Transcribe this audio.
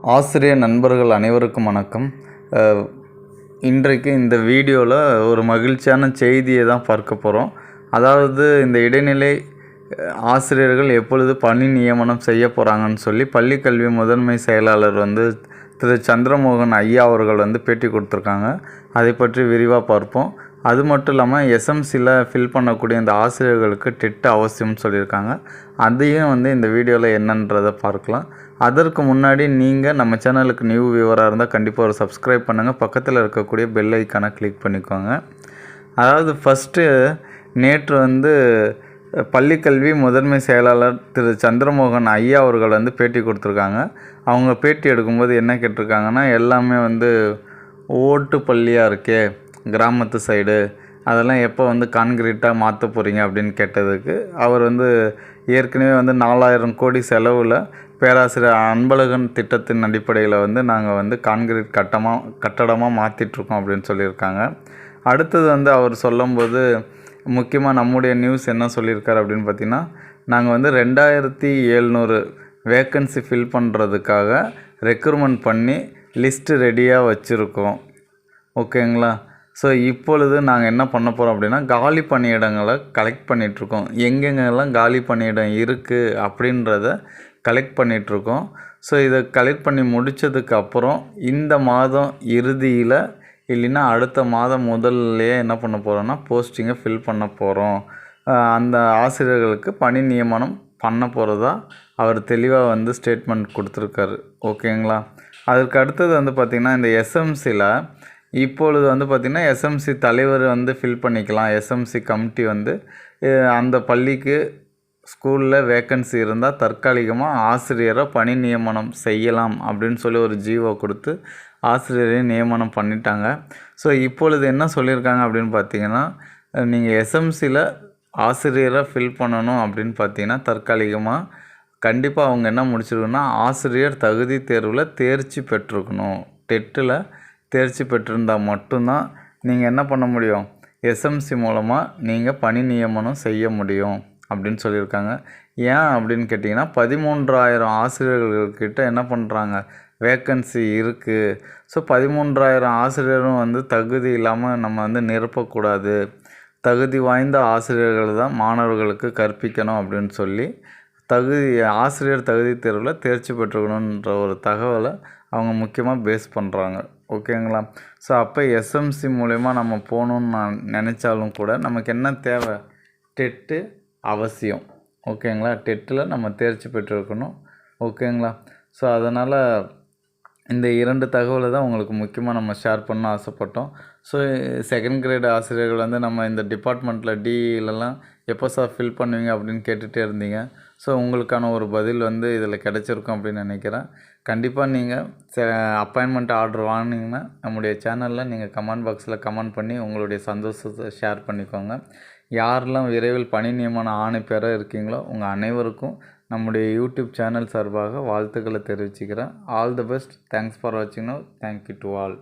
ஆசிரியர் நண்பர்கள் அனைவருக்கும் வணக்கம். இன்றைக்கு இந்த வீடியோவில் ஒரு மகிழ்ச்சியான செய்தியை தான் பார்க்க போகிறோம். அதாவது இந்த இடைநிலை ஆசிரியர்கள் எப்பொழுது பணி நியமனம் செய்ய போகிறாங்கன்னு சொல்லி பள்ளிக்கல்வி முதன்மை செயலாளர் திரு சந்திரமோகன் ஐயா அவர்கள் பேட்டி கொடுத்துருக்காங்க. அதை பற்றி விரிவாக பார்ப்போம். அது மட்டும் இல்லாமல் எஸ்எம்சியில் ஃபில் பண்ணக்கூடிய இந்த ஆசிரியர்களுக்கு டெட் அவசியம்னு சொல்லியிருக்காங்க. அதையும் இந்த வீடியோவில் என்னன்றதை பார்க்கலாம். அதற்கு முன்னாடி நீங்கள் நம்ம சேனலுக்கு நியூ வியூவராக இருந்தால் கண்டிப்பாக ஒரு சப்ஸ்கிரைப் பண்ணுங்கள். பக்கத்தில் இருக்கக்கூடிய பெல் ஐக்கானை கிளிக் பண்ணிக்கோங்க. அதாவது ஃபஸ்ட்டு நேற்று பள்ளிக்கல்வி முதன்மை செயலாளர் திரு சந்திரமோகன் ஐயா அவர்கள் பேட்டி கொடுத்துருக்காங்க. அவங்க பேட்டி எடுக்கும்போது என்ன கேட்டிருக்காங்கன்னா, எல்லாமே ஓட்டு பள்ளியாக இருக்கே கிராமத்து சைடு, அதெல்லாம் எப்போ கான்கிரீட்டாக மாற்ற போகிறீங்க அப்படின்னு கேட்டதுக்கு அவர் ஏற்கனவே 4000 கோடி செலவில் பேராசிரியர் அன்பழகன் திட்டத்தின் அடிப்படையில் நாங்கள் கான்கிரீட் கட்டடமாக மாற்றிட்டுருக்கோம் அப்படின்னு சொல்லியிருக்காங்க. அடுத்தது அவர் சொல்லும்போது முக்கியமாக நம்முடைய நியூஸ் என்ன சொல்லியிருக்காரு அப்படின்னு பார்த்திங்கன்னா, நாங்கள் 2700 வேக்கன்சி ஃபில் பண்ணுறதுக்காக ரெக்ரூட்மெண்ட் பண்ணி லிஸ்ட்டு ரெடியாக வச்சுருக்கோம். ஓகேங்களா? ஸோ இப்பொழுது நாங்கள் என்ன பண்ண போகிறோம் அப்படின்னா, காலி பணியிடங்களை கலெக்ட் பண்ணிகிட்ருக்கோம். எங்கெங்கெல்லாம் காலி பணியிடம் இருக்குது அப்படின்றத கலெக்ட் பண்ணிகிட்ருக்கோம். ஸோ இதை கலெக்ட் பண்ணி முடித்ததுக்கப்புறம் இந்த மாதம் இறுதியில் இல்லைன்னா அடுத்த மாதம் முதல்லையே என்ன பண்ண போகிறோன்னா போஸ்டிங்கை ஃபில் பண்ண போகிறோம். அந்த ஆசிரியர்களுக்கு பணி நியமனம் பண்ண போகிறதா அவர் தெளிவாக ஸ்டேட்மெண்ட் கொடுத்துருக்காரு. ஓகேங்களா? அதற்கு அடுத்தது பார்த்திங்கன்னா, இந்த எஸ்எம்சியில் இப்பொழுது பார்த்திங்கன்னா எஸ்எம்சி தலைவர் ஃபில் பண்ணிக்கலாம். எஸ்எம்சி கமிட்டி அந்த பள்ளிக்கு ஸ்கூலில் வேக்கன்சி இருந்தால் தற்காலிகமாக ஆசிரியரை பணி நியமனம் செய்யலாம் அப்படின்னு சொல்லி ஒரு ஜீவோ கொடுத்து ஆசிரியரையும் நியமனம் பண்ணிட்டாங்க. ஸோ இப்பொழுது என்ன சொல்லியிருக்காங்க அப்படின்னு பார்த்திங்கன்னா, நீங்கள் எஸ்எம்சியில் ஆசிரியரை ஃபில் பண்ணணும் அப்படின்னு பார்த்தீங்கன்னா தற்காலிகமாக கண்டிப்பாக அவங்க என்ன முடிச்சிருக்கணும்னா, ஆசிரியர் தகுதி தேர்வில் தேர்ச்சி பெற்றிருக்கணும். டெட்டில் தேர்ச்சி பெற்றிருந்தால் மட்டும்தான் நீங்கள் என்ன பண்ண முடியும், எஸ்எம்சி மூலமாக நீங்கள் பணி நியமனம் செய்ய முடியும் அப்படின்னு சொல்லியிருக்காங்க. ஏன் அப்படின்னு கேட்டிங்கன்னா, 13000 ஆசிரியர்கள்கிட்ட என்ன பண்ணுறாங்க, வேக்கன்சி இருக்குது. ஸோ 13000 ஆசிரியரும் தகுதி இல்லாமல் நம்ம நிரப்பக்கூடாது. தகுதி வாய்ந்த ஆசிரியர்கள் தான் மாணவர்களுக்கு கற்பிக்கணும் அப்படின்னு சொல்லி ஆசிரியர் தகுதி தேர்வில் தேர்ச்சி பெற்றுக்கணுன்ற ஒரு தகவலை அவங்க முக்கியமாக பேஸ் பண்ணுறாங்க. ஓகேங்களா? ஸோ அப்போ எஸ்எம்சி மூலயமா நம்ம போகணுன்னு நான் நினச்சாலும் கூட நமக்கு என்ன தேவை, டெட்டு அவசியம். ஓகேங்களா? டெட்டில் நம்ம தேர்ச்சி பெற்றிருக்கணும். ஓகேங்களா? ஸோ அதனால் இந்த 2 தகவலை தான் உங்களுக்கு முக்கியமாக நம்ம ஷேர் பண்ண ஆசைப்பட்டோம். ஸோ செகண்ட் கிரேட் ஆசிரியர்கள் நம்ம இந்த டிபார்ட்மெண்ட்டில் டிஇலலாம் எப்போ சார் ஃபில் பண்ணுவீங்க அப்படின்னு கேட்டுகிட்டே இருந்தீங்க. ஸோ உங்களுக்கான ஒரு பதில் இதில் கிடச்சிருக்கும் அப்படின்னு நினைக்கிறேன். கண்டிப்பாக நீங்கள் அப்பாயின்மெண்ட் ஆர்டர் வாங்கினீங்கன்னா நம்முடைய சேனலில் நீங்கள் கமெண்ட் பாக்ஸில் கமெண்ட் பண்ணி உங்களுடைய சந்தோஷத்தை ஷேர் பண்ணிக்கோங்க. யாரெல்லாம் விரைவில் பணி நியமனம் ஆணை பெற இருக்கீங்களோ உங்கள் அனைவருக்கும் நம்முடைய யூடியூப் சேனல் சார்பாக வாழ்த்துக்களை தெரிவிச்சுக்கிறேன். All the best. Thanks for வாட்சிங். Now thank you to all.